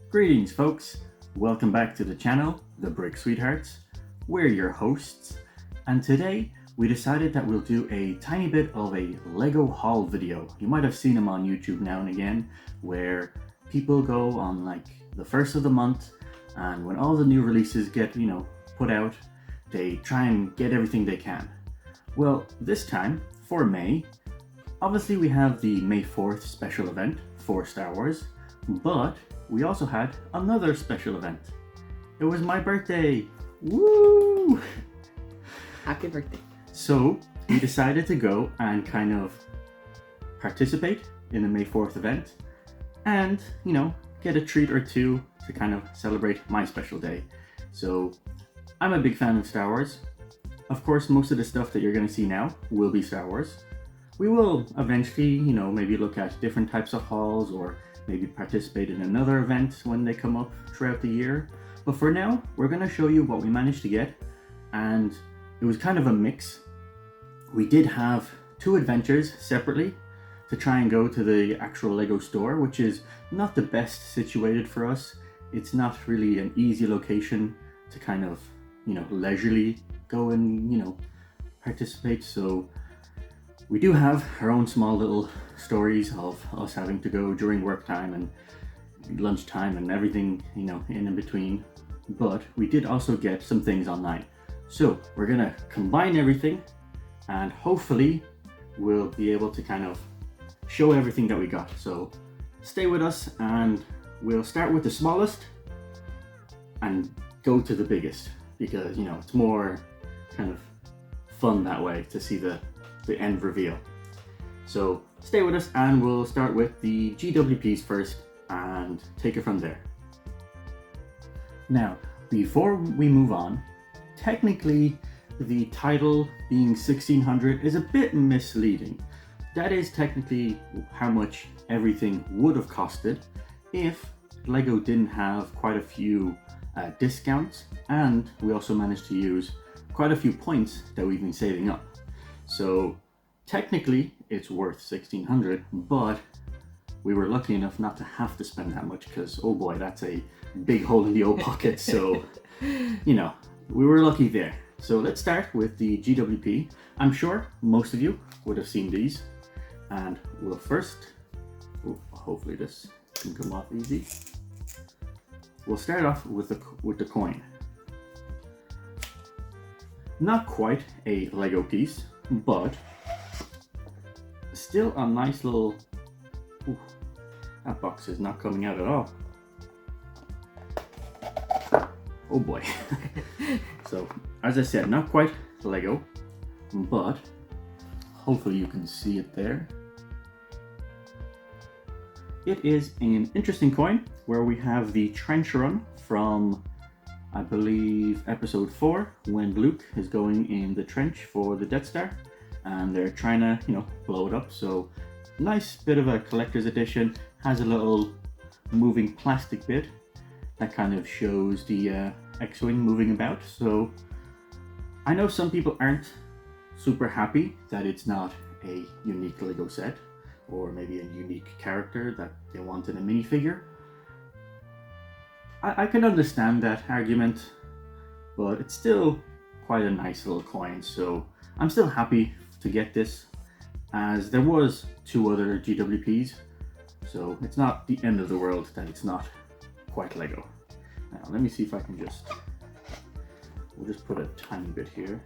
Greetings, folks. Welcome back to the channel, The Brick Sweethearts. We're your hosts, and today we decided that we'll do a tiny bit of a Lego haul video. You might have seen them on YouTube now and again, where people go on like the first of the month, and when all the new releases get, put out, they try and get everything they can. Well, this time, for May, obviously we have the May 4th special event for Star Wars, but we also had another special event. It was my birthday! Woo! Happy birthday. So we decided to go and kind of participate in the May 4th event and, get a treat or two to kind of celebrate my special day. So I'm a big fan of Star Wars. Of course, most of the stuff that you're going to see now will be Star Wars. We will eventually, maybe look at different types of hauls or maybe participate in another event when they come up throughout the year. But for now, we're going to show you what we managed to get. And it was kind of a mix. We did have two adventures separately to try and go to the actual Lego store, which is not the best situated for us. It's not really an easy location to kind of, leisurely go and, participate. So we do have our own small little stories of us having to go during work time and lunchtime and everything, in between. But we did also get some things online. So we're gonna combine everything and hopefully we'll be able to kind of show everything that we got. So stay with us and we'll start with the smallest and go to the biggest because, it's more kind of fun that way to see the end reveal. So stay with us and we'll start with the GWPs first and take it from there. Now, before we move on, technically the title being 1600 is a bit misleading. That is technically how much everything would have costed if Lego didn't have quite a few discounts, and we also managed to use quite a few points that we've been saving up. So technically it's worth 1600, but we were lucky enough not to have to spend that much because, oh boy, that's a big hole in the old pocket. So, we were lucky there. So let's start with the GWP. I'm sure most of you would have seen these. And we'll first, hopefully this can come off easy. We'll start off with the coin. Not quite a Lego piece, but still a nice little, that box is not coming out at all. Oh boy. So, as I said, not quite Lego, but hopefully you can see it there. It is an interesting coin where we have the trench run from, I believe, episode 4, when Luke is going in the trench for the Death Star and they're trying to, blow it up. So nice bit of a collector's edition. Has a little moving plastic bit that kind of shows the X-Wing moving about. So I know some people aren't super happy that it's not a unique Lego set or maybe a unique character that they want in a minifigure. I can understand that argument, but it's still quite a nice little coin. So I'm still happy to get this, as there was two other GWPs. So it's not the end of the world that it's not quite Lego. Now let me see if I can we'll just put a tiny bit here.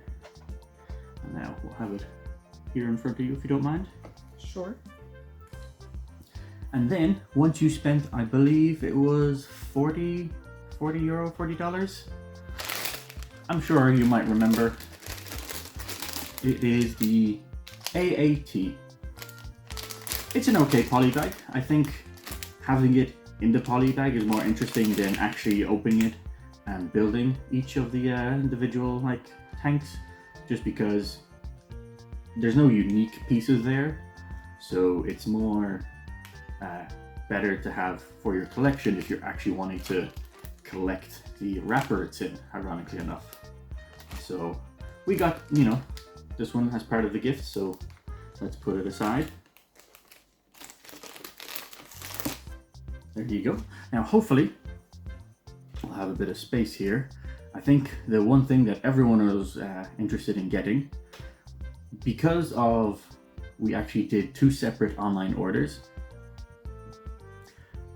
And now we'll have it here in front of you if you don't mind. Sure. And then once you spent, I believe it was $40. I'm sure you might remember. It is the AAT. It's an okay poly bag. I think having it in the poly bag is more interesting than actually opening it and building each of the individual tanks, just because there's no unique pieces there. So it's more better to have for your collection if you're actually wanting to collect the wrapper it's in, ironically enough. So we got, this one as part of the gift, so let's put it aside. There you go. Now hopefully have a bit of space here. I think the one thing that everyone was interested in getting, because of we actually did 2 separate online orders,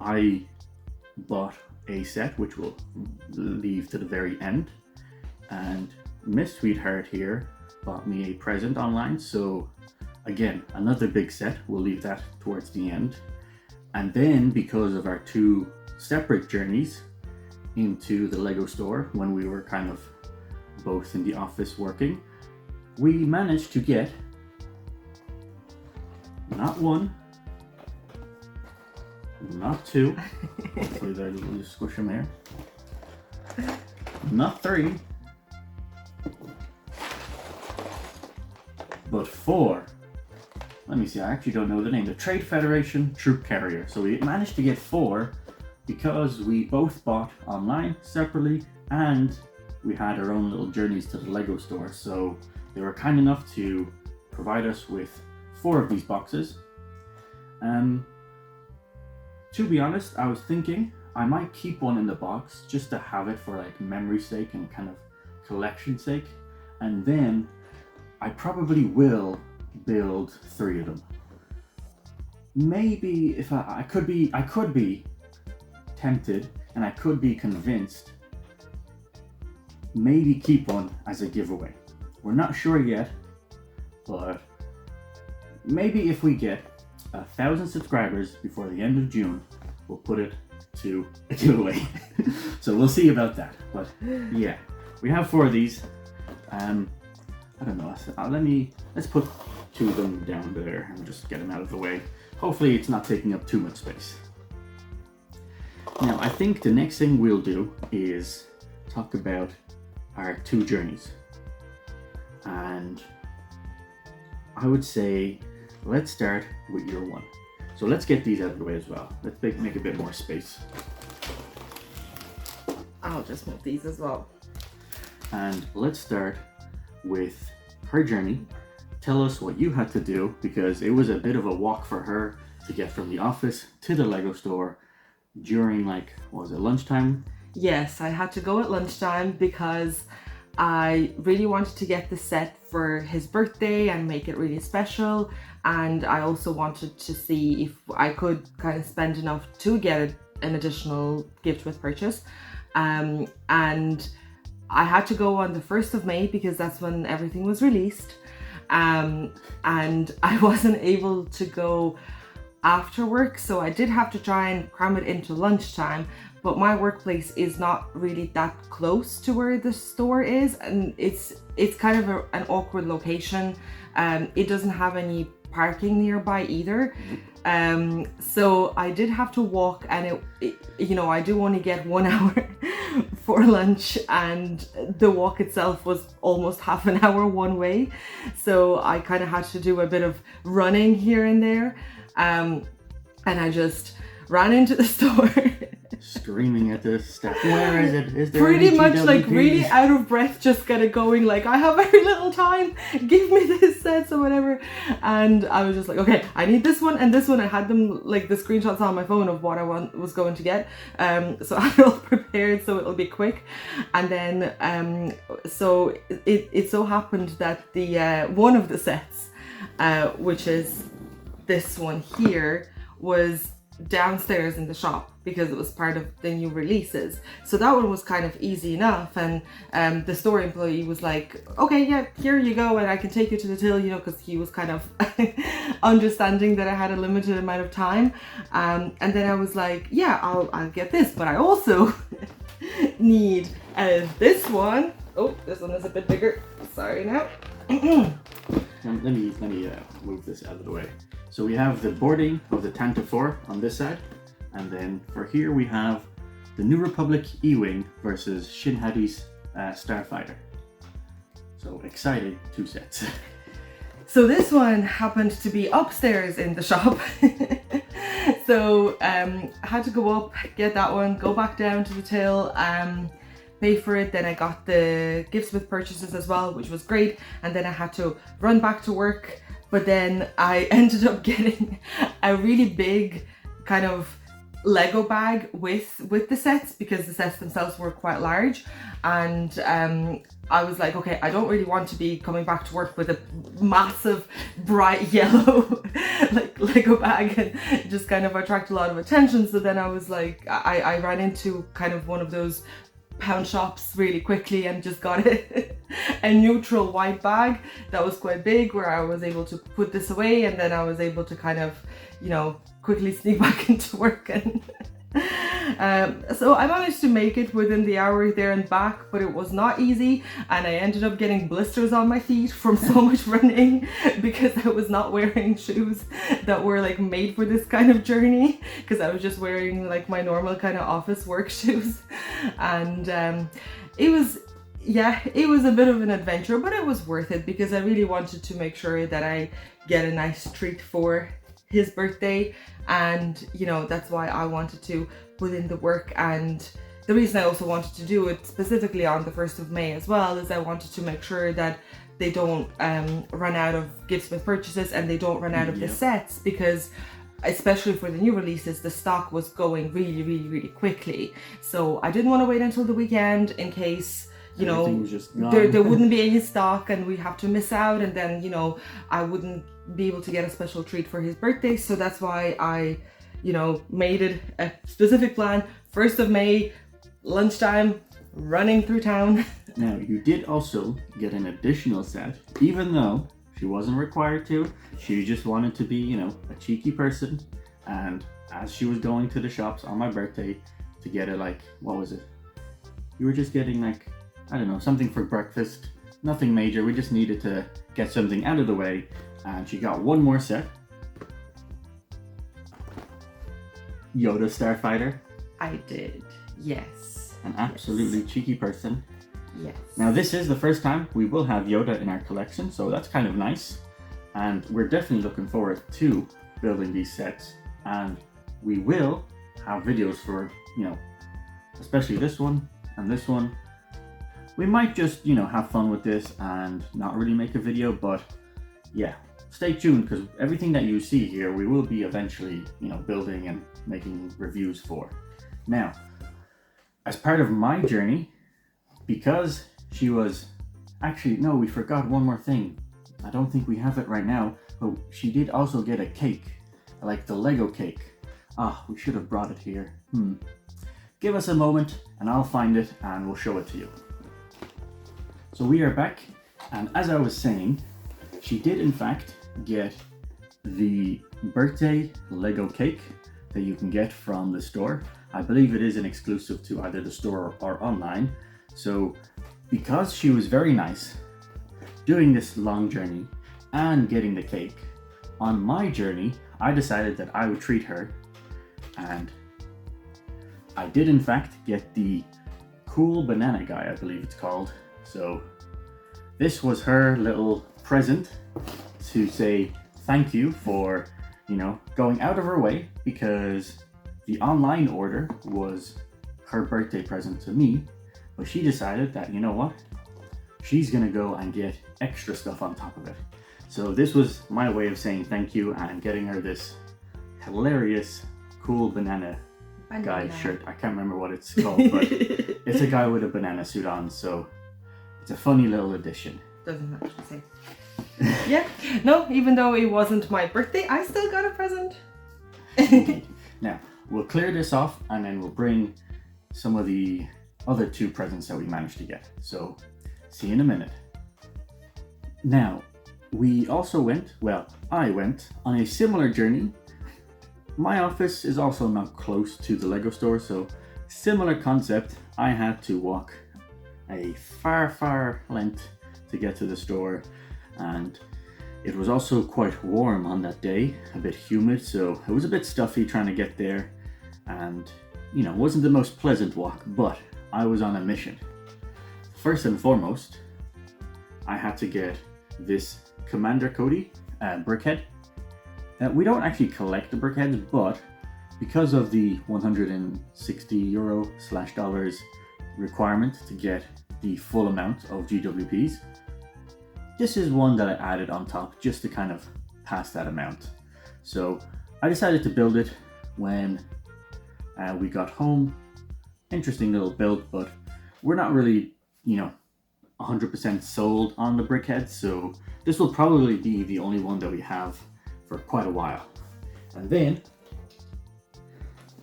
I bought a set which we'll leave to the very end, and Miss Sweetheart here bought me a present online, so again another big set, we'll leave that towards the end. And then because of our 2 separate journeys into the Lego store when we were kind of both in the office working, we managed to get not 1, not 2, hopefully they'll just squish them here, not 3, but 4. Let me see, I actually don't know the name. The Trade Federation Troop Carrier. So we managed to get 4 because we both bought online separately and we had our own little journeys to the Lego store. So they were kind enough to provide us with 4 of these boxes. To be honest, I was thinking I might keep one in the box just to have it for like memory's sake and kind of collection sake. And then I probably will build 3 of them. Maybe if I could be tempted and I could be convinced, maybe keep one as a giveaway. We're not sure yet, but maybe if we get 1,000 subscribers before the end of June, we'll put it to a giveaway. So we'll see about that. But yeah, we have 4 of these. I don't know, let's put 2 of them down there and just get them out of the way. Hopefully it's not taking up too much space. Now I think the next thing we'll do is talk about our 2 journeys. And I would say let's start with your one. So let's get these out of the way as well. Let's make a bit more space. I'll just move these as well. And let's start with her journey. Tell us what you had to do, because it was a bit of a walk for her to get from the office to the Lego store during, like, what was it, lunchtime? Yes, I had to go at lunchtime because I really wanted to get the set for his birthday and make it really special. And I also wanted to see if I could kind of spend enough to get an additional gift with purchase. And I had to go on the 1st of May because that's when everything was released. And I wasn't able to go after work, so I did have to try and cram it into lunchtime. But my workplace is not really that close to where the store is, and it's kind of an awkward location. It doesn't have any parking nearby either. So I did have to walk, and I do only get 1 hour for lunch, and the walk itself was almost half an hour one way. So I kind of had to do a bit of running here and there. And I just ran into the store. Screaming at the staff, where is it? Is there Pretty any much GWPs? like really out of breath, just kind of going like, I have very little time, give me this set or whatever. And I was just like, okay, I need this one and this one. I had them, like, the screenshots on my phone of what I was going to get. So I had it all prepared so it'll be quick. And then so it so happened that the one of the sets, which is this one here, was downstairs in the shop because it was part of the new releases. So that one was kind of easy enough, and the store employee was like, okay, yeah, here you go, and I can take you to the till, because he was kind of understanding that I had a limited amount of time. And then I was like, yeah, I'll get this, but I also need this one. Oh, this one is a bit bigger. Sorry now. Let me move this out of the way. So we have the boarding of the Tantive 4 on this side, and then for here we have the New Republic E-Wing versus Shin Hati's Starfighter. So exciting 2 sets. So this one happened to be upstairs in the shop. So I had to go up, get that one, go back down to the till, pay for it. Then I got the gifts with purchases as well, which was great. And then I had to run back to work. But then I ended up getting a really big kind of Lego bag with the sets, because the sets themselves were quite large, and I was like, okay, I don't really want to be coming back to work with a massive bright yellow like Lego bag and just kind of attract a lot of attention. So then I was like, I ran into kind of one of those pound shops really quickly and just got a neutral white bag that was quite big, where I was able to put this away, and then I was able to kind of, you know, quickly sneak back into work. And so I managed to make it within the hour there and back, but it was not easy, and I ended up getting blisters on my feet from so much running, because I was not wearing shoes that were like made for this kind of journey, because I was just wearing like my normal kind of office work shoes. And it was a bit of an adventure, but it was worth it, because I really wanted to make sure that I get a nice treat for his birthday. And you know, that's why I wanted to put in the work. And the reason I also wanted to do it specifically on the 1st of May as well is I wanted to make sure that they don't run out of Giftsmith purchases, and they don't run out of the sets, because especially for the new releases, the stock was going really quickly. So I didn't want to wait until the weekend in case, you know, there wouldn't be any stock and we have to miss out, and then, you know, I wouldn't be able to get a special treat for his birthday. So that's why I, you know, made it a specific plan. 1st of May, lunchtime, running through town. Now, you did also get an additional set, even though she wasn't required to. She just wanted to be, you know, a cheeky person. And as she was going to the shops on my birthday to get it, like, what was it? You were just getting like, I don't know, something for breakfast. Nothing major. We just needed to get something out of the way. And she got one more set. Yoda Starfighter. I did, yes. An absolutely cheeky person. Yes. Now this is the first time we will have Yoda in our collection, so that's kind of nice. And we're definitely looking forward to building these sets. And we will have videos for, you know, especially this one and this one. We might just, you know, have fun with this and not really make a video, but yeah, stay tuned, because everything that you see here, we will be eventually, you know, building and making reviews for. Now, as part of my journey, because she was, actually, no, we forgot one more thing. I don't think we have it right now, but she did also get a cake, like the Lego cake. Ah, we should have brought it here. Give us a moment and I'll find it and we'll show it to you. So we are back, and as I was saying, she did in fact get the birthday Lego cake that you can get from the store. I believe it is an exclusive to either the store or online. So because she was very nice doing this long journey and getting the cake, on my journey I decided that I would treat her, and I did in fact get the Cool Banana Guy, I believe it's called. So this was her little present to say thank you for, you know, going out of her way, because the online order was her birthday present to me, but she decided that, you know what, she's gonna go and get extra stuff on top of it. So this was my way of saying thank you and getting her this hilarious Cool Banana Guy shirt. I can't remember what it's called, but it's a guy with a banana suit on, so it's a funny little addition. Doesn't actually say. Yeah, no, even though it wasn't my birthday, I still got a present. Now, we'll clear this off and then we'll bring some of the other 2 presents that we managed to get. So, see you in a minute. Now, we also went, well, I went on a similar journey. My office is also not close to the Lego store, so similar concept. I had to walk a far length to get to the store, and it was also quite warm on that day, a bit humid, so it was a bit stuffy trying to get there, and, you know, wasn't the most pleasant walk, but I was on a mission. First and foremost, I had to get this Commander Cody brickhead. We don't actually collect the brickheads, but because of the €160/$dollars requirement to get the full amount of GWPs, this is one that I added on top just to kind of pass that amount. So I decided to build it when we got home. Interesting little build, but we're not really, 100% sold on the BrickHead, so this will probably be the only one that we have for quite a while. And then,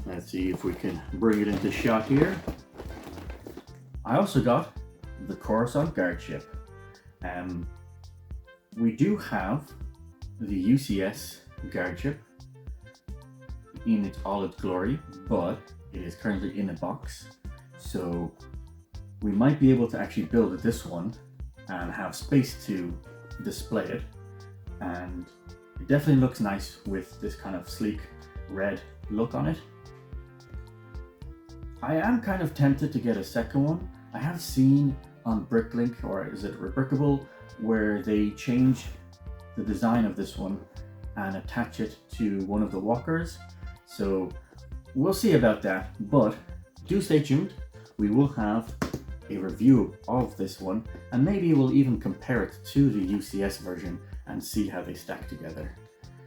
let's see if we can bring it into shot here. I also got the Coruscant guard ship. We do have the UCS guard ship in all its glory, but it is currently in a box, so we might be able to actually build this one and have space to display it, and it definitely looks nice with this kind of sleek red look on it. I am kind of tempted to get a second one. I have seen on Bricklink, or is it Rebrickable, where they change the design of this one and attach it to one of the walkers. So we'll see about that, but do stay tuned. We will have a review of this one, and maybe we'll even compare it to the UCS version and see how they stack together.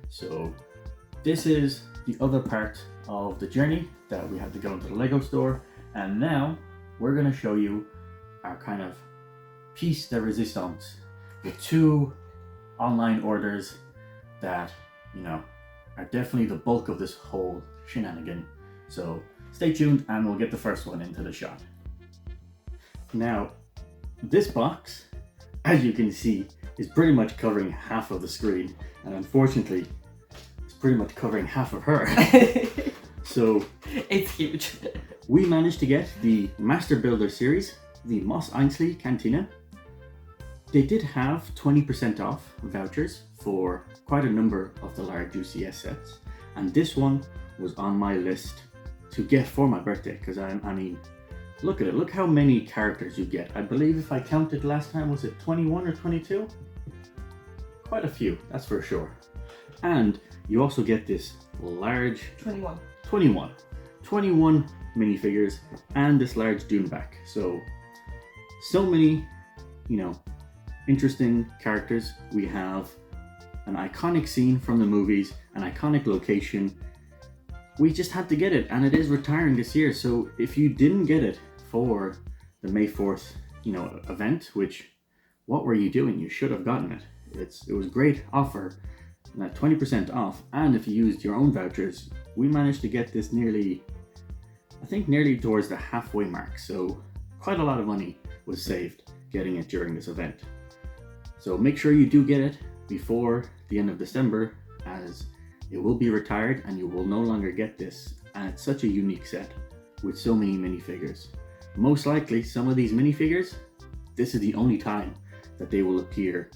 So this is the other part of the journey that we had to go into the Lego store, and now we're going to show you our kind of piece de resistance, the two online orders that, are definitely the bulk of this whole shenanigan. So stay tuned and we'll get the first one into the shot. Now, this box, as you can see, is pretty much covering half of the screen, and unfortunately, it's pretty much covering half of her. So it's huge. We managed to get the Master Builder series, the Mos Eisley Cantina. They did have 20% off vouchers for quite a number of the large UCS sets, and this one was on my list to get for my birthday, because I mean, look at it, look how many characters you get. I believe if I counted last time, was it 21 or 22? Quite a few, that's for sure. And you also get this large 21 minifigures and this large Dune back. So many, interesting characters. We have an iconic scene from the movies, an iconic location. We just had to get it, and it is retiring this year. So if you didn't get it for the May 4th, event, which, what were you doing? You should have gotten it. It was a great offer, at 20% off, and if you used your own vouchers, we managed to get this nearly towards the halfway mark. So quite a lot of money was saved getting it during this event. So make sure you do get it before the end of December, as it will be retired and you will no longer get this. And it's such a unique set with so many minifigures. Most likely, some of these minifigures, this is the only time that they will appear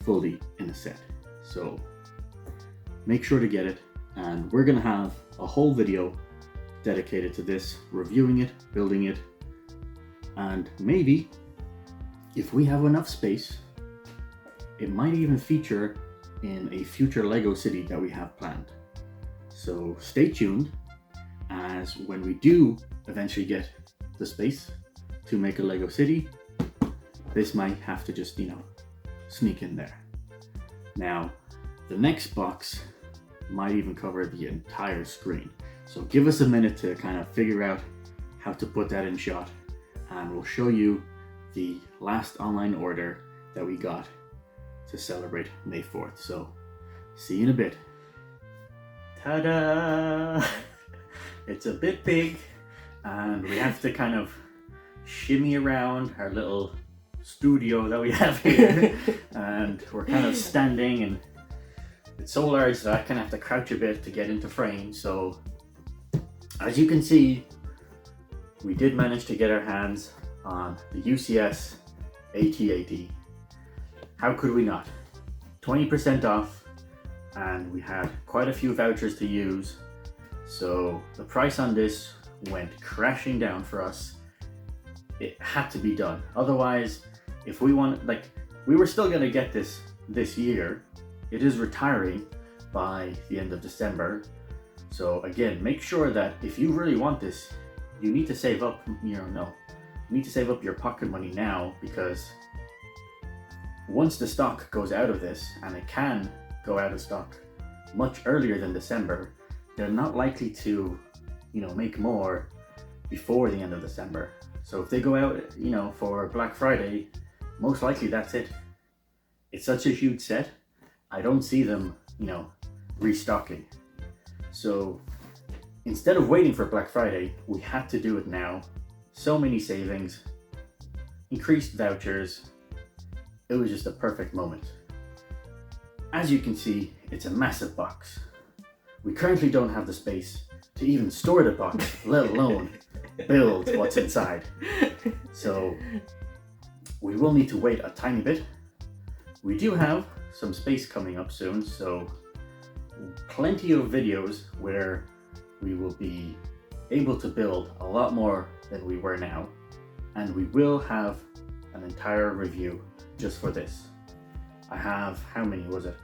fully in a set. So make sure to get it, and we're gonna have a whole video dedicated to this, reviewing it, building it, and maybe if we have enough space, it might even feature in a future Lego city that we have planned. So stay tuned, as when we do eventually get the space to make a Lego city, this might have to just, sneak in there. Now, the next box might even cover the entire screen. So give us a minute to kind of figure out how to put that in shot, and we'll show you the last online order that we got to celebrate May 4th. So see you in a bit. Ta-da! It's a bit big, and we have to kind of shimmy around our little studio that we have here. And we're kind of standing, and it's so large that I kind of have to crouch a bit to get into frame. So as you can see, we did manage to get our hands on the UCS AT-AT. How could we not? 20% off, and we had quite a few vouchers to use. So the price on this went crashing down for us. It had to be done. Otherwise, if we want, we were still gonna get this year. It is retiring by the end of December. So again, make sure that if you really want this, you need to save up, you need to save up your pocket money now, because once the stock goes out of this, and it can go out of stock much earlier than December, they're not likely to make more before the end of December. So if they go out, for Black Friday, most likely that's it. It's such a huge set. I don't see them, restocking. So instead of waiting for Black Friday, we had to do it now. So many savings, increased vouchers. It was just a perfect moment. As you can see, it's a massive box. We currently don't have the space to even store the box, let alone build what's inside. So we will need to wait a tiny bit. We do have some space coming up soon, so plenty of videos where we will be able to build a lot more than we were now, and we will have an entire review just for this. I have, how many was it?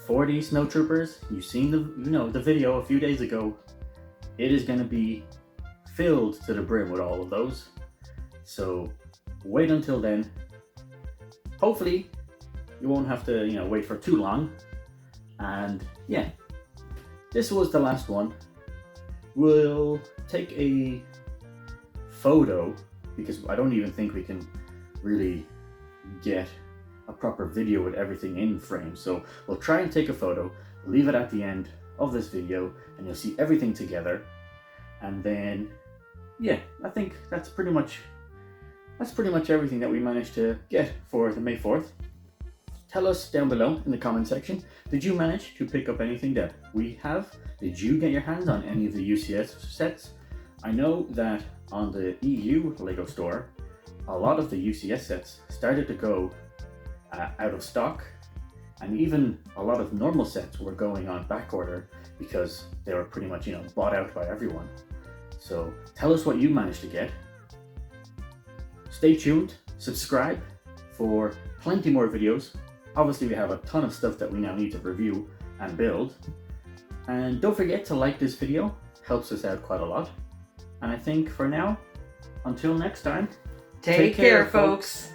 40 snowtroopers. You've seen the video a few days ago. It is going to be filled to the brim with all of those. So wait until then. Hopefully you won't have to wait for too long. And yeah, this was the last one. We'll take a photo because I don't even think we can really get a proper video with everything in frame. So we'll try and take a photo, leave it at the end of this video, and you'll see everything together. And then yeah, I think that's pretty much everything that we managed to get for the May 4th. Tell us down below in the comment section, did you manage to pick up anything that we have? Did you get your hands on any of the UCS sets? I know that on the EU LEGO store, a lot of the UCS sets started to go out of stock, and even a lot of normal sets were going on back order because they were pretty much bought out by everyone. So tell us what you managed to get. Stay tuned, subscribe for plenty more videos. Obviously we have a ton of stuff that we now need to review and build, and don't forget to like this video, helps us out quite a lot. And I think for now, until next time, Take care, folks.